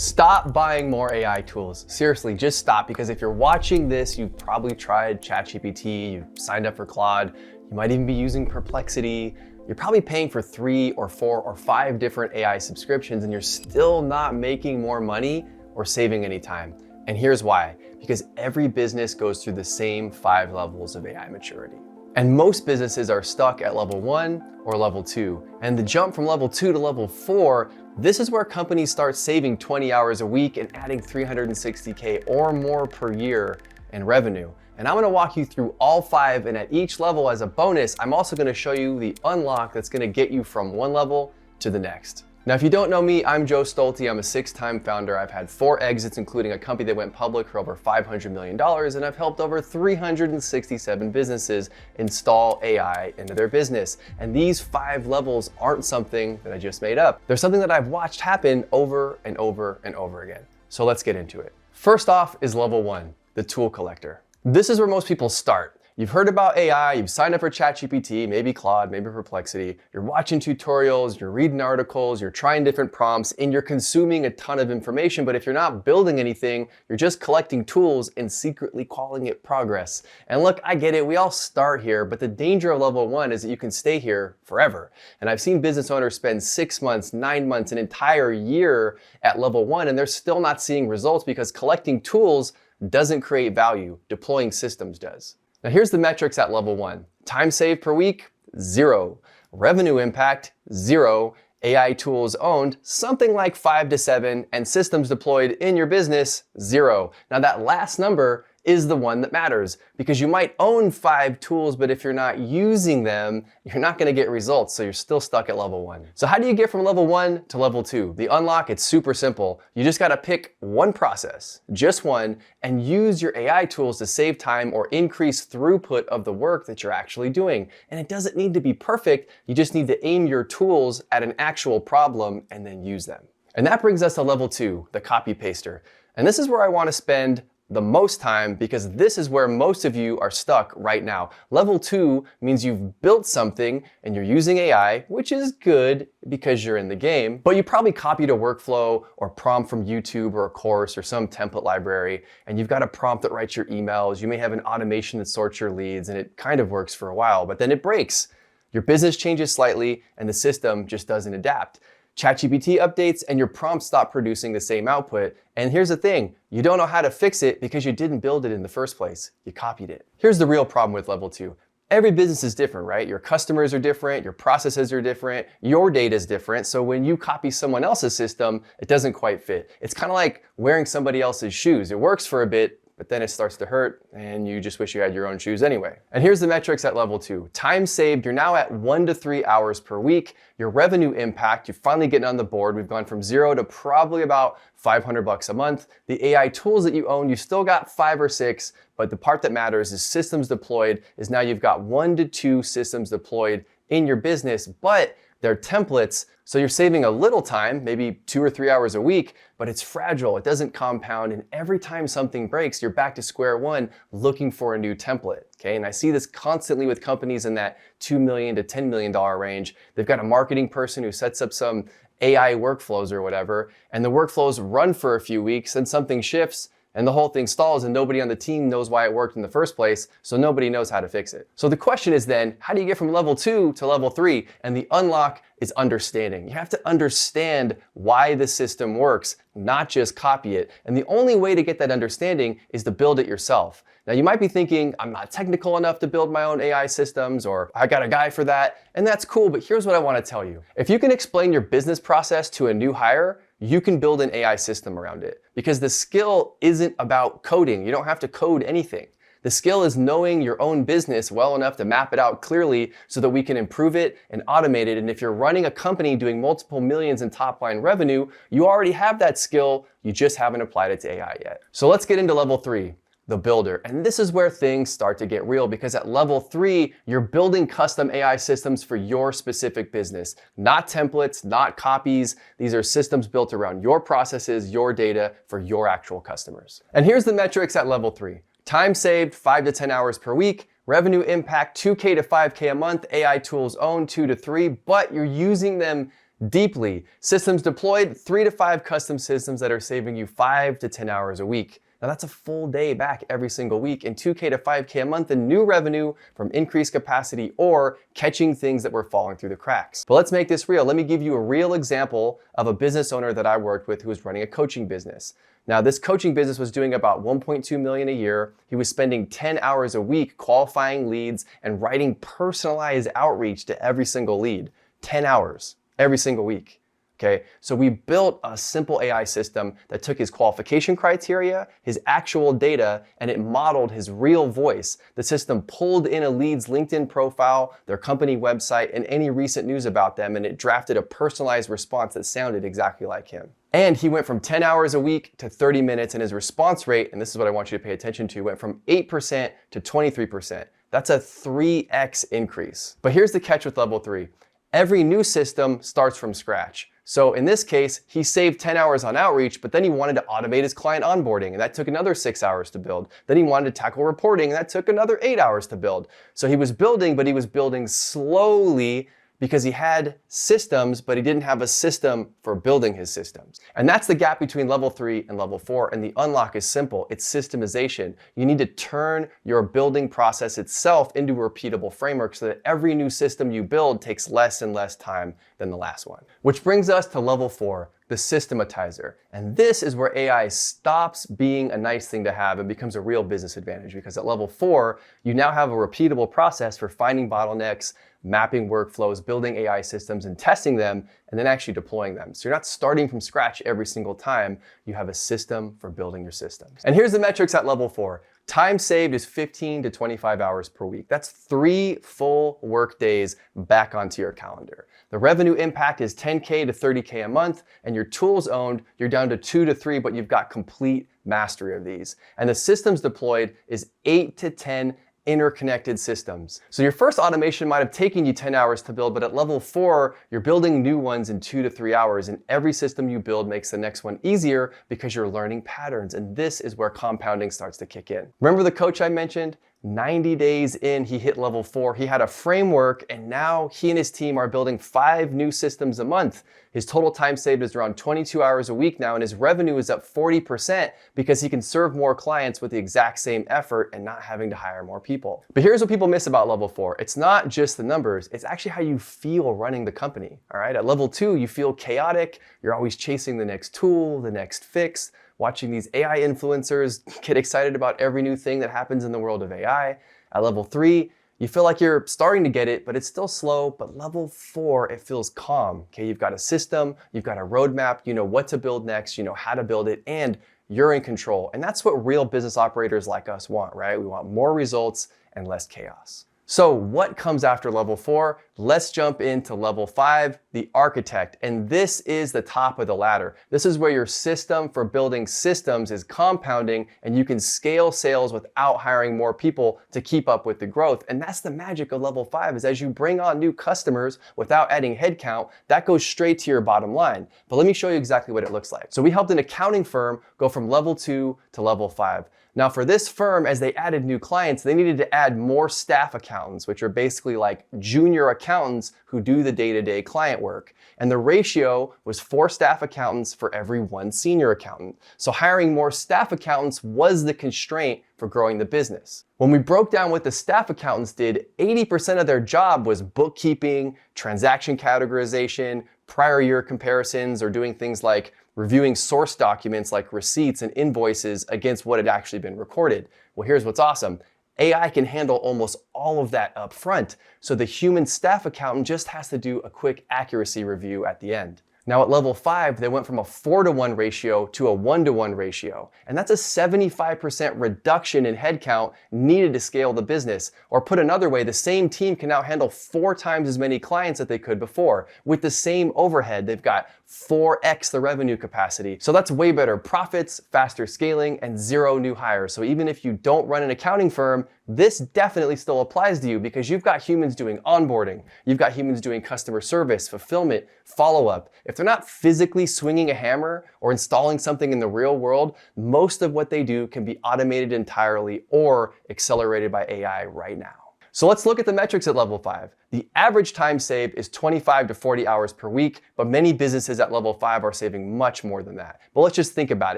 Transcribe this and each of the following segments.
Stop buying more AI tools. Seriously, just stop, because if you're watching this, you've probably tried ChatGPT, you've signed up for Claude, you might even be using Perplexity. You're probably paying for 3 or 4 or 5 different AI subscriptions and you're still not making more money or saving any time. And here's why: because every business goes through the same 5 levels of AI maturity. And most businesses are stuck at level 1 or level 2. And the jump from level 2 to level 4, this is where companies start saving 20 hours a week and adding $360K or more per year in revenue. And I'm gonna walk you through all 5, and at each level, as a bonus, I'm also gonna show you the unlock that's gonna get you from one level to the next. Now, if you don't know me, I'm Joe Stolte. I'm a 6-time founder. I've had 4 exits, including a company that went public for over $500 million, and I've helped over 367 businesses install AI into their business. And these 5 levels aren't something that I just made up. They're something that I've watched happen over and over and over again. So let's get into it. First off is level 1, the tool collector. This is where most people start. You've heard about AI, you've signed up for ChatGPT, maybe Claude, maybe Perplexity. You're watching tutorials, you're reading articles, you're trying different prompts, and you're consuming a ton of information. But if you're not building anything, you're just collecting tools and secretly calling it progress. And look, I get it, we all start here, but the danger of level 1 is that you can stay here forever. And I've seen business owners spend 6 months, 9 months, an entire year at level 1, and they're still not seeing results because collecting tools doesn't create value. Deploying systems does. Now here's the metrics at level 1. Time saved per week, 0. Revenue impact, 0. AI tools owned, something like 5 to 7, and systems deployed in your business, 0. Now that last number is the one that matters, because you might own 5 tools, but if you're not using them, you're not gonna get results, so you're still stuck at level 1. So how do you get from level 1 to level 2? The unlock, it's super simple. You just gotta pick one process, just one, and use your AI tools to save time or increase throughput of the work that you're actually doing. And it doesn't need to be perfect, you just need to aim your tools at an actual problem and then use them. And that brings us to level 2, the copy paster. And this is where I wanna spend the most time, because this is where most of you are stuck right now. Level 2 means you've built something and you're using AI, which is good because you're in the game, but you probably copied a workflow or prompt from YouTube or a course or some template library, and you've got a prompt that writes your emails. You may have an automation that sorts your leads, and it kind of works for a while, but then it breaks. Your business changes slightly and the system just doesn't adapt. ChatGPT updates and your prompts stop producing the same output. And here's the thing, you don't know how to fix it because you didn't build it in the first place. You copied it. Here's the real problem with level 2. Every business is different, right? Your customers are different, your processes are different, your data is different. So when you copy someone else's system, it doesn't quite fit. It's kind of like wearing somebody else's shoes. It works for a bit, but then it starts to hurt and you just wish you had your own shoes anyway. And here's the metrics at level 2. Time saved, you're now at 1 to 3 hours per week. Your revenue impact, you're finally getting on the board. We've gone from 0 to probably about $500 a month. The AI tools that you own, you still got 5 or 6, but the part that matters is systems deployed, is now you've got 1 to 2 systems deployed in your business, but they're templates, so you're saving a little time, maybe 2 or 3 hours a week, but it's fragile, it doesn't compound, and every time something breaks, you're back to square one looking for a new template, okay? And I see this constantly with companies in that $2 million to $10 million range. They've got a marketing person who sets up some AI workflows or whatever, and the workflows run for a few weeks, and something shifts, and the whole thing stalls, and nobody on the team knows why it worked in the first place, so nobody knows how to fix it. So the question is then, how do you get from level 2 to level 3? And the unlock is understanding. You have to understand why the system works, not just copy it. And the only way to get that understanding is to build it yourself. Now you might be thinking, I'm not technical enough to build my own AI systems, or I got a guy for that, and that's cool, but here's what I want to tell you. If you can explain your business process to a new hire, you can build an AI system around it, because the skill isn't about coding. You don't have to code anything. The skill is knowing your own business well enough to map it out clearly so that we can improve it and automate it. And if you're running a company doing multiple millions in top line revenue, you already have that skill, you just haven't applied it to AI yet. So let's get into level 3. The builder. And this is where things start to get real, because at level 3, you're building custom AI systems for your specific business. Not templates, not copies. These are systems built around your processes, your data, for your actual customers. And here's the metrics at level 3. Time saved, 5 to 10 hours per week. Revenue impact, 2K to 5K a month. AI tools owned, 2 to 3, but you're using them Deeply, systems deployed, 3 to 5 custom systems that are saving you 5 to 10 hours a week. Now that's a full day back every single week, and 2K to 5K a month in new revenue from increased capacity or catching things that were falling through the cracks. But let's make this real. Let me give you a real example of a business owner that I worked with who was running a coaching business. Now this coaching business was doing about 1.2 million a year. He was spending 10 hours a week qualifying leads and writing personalized outreach to every single lead. 10 hours every single week. Okay, so we built a simple AI system that took his qualification criteria, his actual data, and it modeled his real voice. The system pulled in a lead's LinkedIn profile, their company website, and any recent news about them, and it drafted a personalized response that sounded exactly like him. And he went from 10 hours a week to 30 minutes, and his response rate, and this is what I want you to pay attention to, went from 8% to 23%. That's a 3x increase. But here's the catch with level 3. Every new system starts from scratch. So in this case, he saved 10 hours on outreach, but then he wanted to automate his client onboarding, and that took another 6 hours to build. Then he wanted to tackle reporting, and that took another 8 hours to build. So he was building, but he was building slowly because he had systems, but he didn't have a system for building his systems. And that's the gap between level 3 and level 4. And the unlock is simple. It's systemization. You need to turn your building process itself into a repeatable framework so that every new system you build takes less and less time than the last one. Which brings us to level 4, the systematizer. And this is where AI stops being a nice thing to have and becomes a real business advantage, because at level 4, you now have a repeatable process for finding bottlenecks, mapping workflows, building AI systems and testing them, and then actually deploying them. So you're not starting from scratch every single time. You have a system for building your systems. And here's the metrics at level 4. Time saved is 15 to 25 hours per week. That's 3 full work days back onto your calendar. The revenue impact is 10K to 30K a month, and your tools owned, you're down to 2 to 3, but you've got complete mastery of these. And the systems deployed is 8 to 10 interconnected systems. So your first automation might have taken you 10 hours to build, but at level 4, you're building new ones in 2 to 3 hours, and every system you build makes the next one easier because you're learning patterns, and this is where compounding starts to kick in. Remember the coach I mentioned? 90 days in, he hit level 4. He had a framework, and now he and his team are building 5 new systems a month. His total time saved is around 22 hours a week now, and his revenue is up 40% because he can serve more clients with the exact same effort and not having to hire more people. But here's what people miss about level 4. It's not just the numbers, it's actually how you feel running the company. All right, at level 2, you feel chaotic. You're always chasing the next tool, the next fix, watching these AI influencers get excited about every new thing that happens in the world of AI. At level 3, you feel like you're starting to get it, but it's still slow. But level 4, it feels calm. Okay, you've got a system, you've got a roadmap, you know what to build next, you know how to build it, and you're in control. And that's what real business operators like us want, right? We want more results and less chaos. So what comes after level 4? Let's jump into level 5, the architect. And this is the top of the ladder. This is where your system for building systems is compounding, and you can scale sales without hiring more people to keep up with the growth. And that's the magic of level 5, is as you bring on new customers without adding headcount, that goes straight to your bottom line. But let me show you exactly what it looks like. So we helped an accounting firm go from level 2 to level 5. Now for this firm, as they added new clients, they needed to add more staff accountants, which are basically like junior accountants who do the day-to-day client work. And the ratio was 4 staff accountants for every 1 senior accountant. So hiring more staff accountants was the constraint for growing the business. When we broke down what the staff accountants did, 80% of their job was bookkeeping, transaction categorization, prior year comparisons, or doing things like reviewing source documents like receipts and invoices against what had actually been recorded. Well, here's what's awesome. AI can handle almost all of that up front, so the human staff accountant just has to do a quick accuracy review at the end. Now at level 5, they went from a 4-to-1 ratio to a 1-to-1 ratio. And that's a 75% reduction in headcount needed to scale the business. Or put another way, the same team can now handle 4 times as many clients that they could before. With the same overhead, they've got 4x the revenue capacity. So that's way better profits, faster scaling, and 0 new hires. So even if you don't run an accounting firm, this definitely still applies to you, because you've got humans doing onboarding, you've got humans doing customer service, fulfillment, follow-up. If they're not physically swinging a hammer or installing something in the real world, most of what they do can be automated entirely or accelerated by AI right now. So let's look at the metrics at level 5. The average time saved is 25 to 40 hours per week, but many businesses at level 5 are saving much more than that. But let's just think about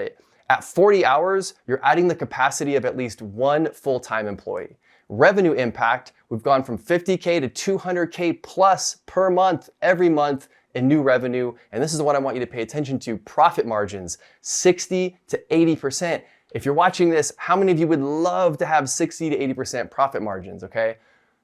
it. At 40 hours, you're adding the capacity of at least one full-time employee. Revenue impact, we've gone from 50K to 200K plus per month, every month in new revenue. And this is what I want you to pay attention to, profit margins, 60 to 80%. If you're watching this, how many of you would love to have 60 to 80% profit margins, okay?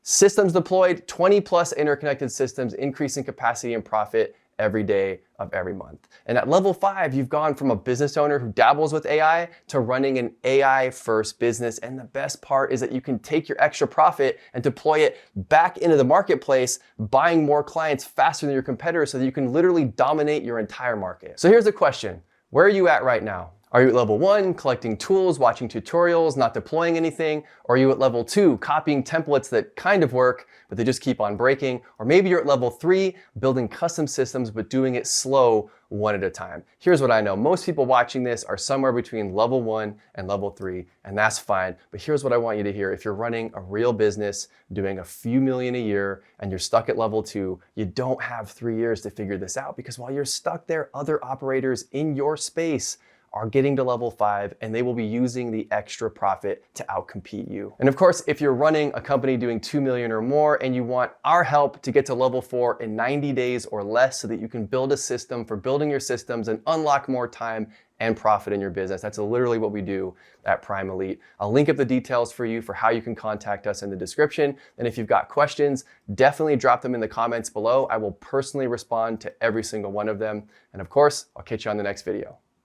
Systems deployed, 20 plus interconnected systems, increasing capacity and profit every day of every month. And at level 5, you've gone from a business owner who dabbles with AI to running an AI first business. And the best part is that you can take your extra profit and deploy it back into the marketplace, buying more clients faster than your competitors so that you can literally dominate your entire market. So here's a question. Where are you at right now? Are you at level 1, collecting tools, watching tutorials, not deploying anything? Or are you at level 2, copying templates that kind of work, but they just keep on breaking? Or maybe you're at level 3, building custom systems, but doing it slow, one at a time. Here's what I know. Most people watching this are somewhere between level 1 and level 3, and that's fine. But here's what I want you to hear. If you're running a real business, doing a few million a year, and you're stuck at level 2, you don't have 3 years to figure this out, because while you're stuck there, other operators in your space are getting to level 5, and they will be using the extra profit to outcompete you. And of course, if you're running a company doing 2 million or more and you want our help to get to level 4 in 90 days or less so that you can build a system for building your systems and unlock more time and profit in your business, that's literally what we do at Prime Elite. I'll link up the details for you for how you can contact us in the description. And if you've got questions, definitely drop them in the comments below. I will personally respond to every single one of them. And of course, I'll catch you on the next video.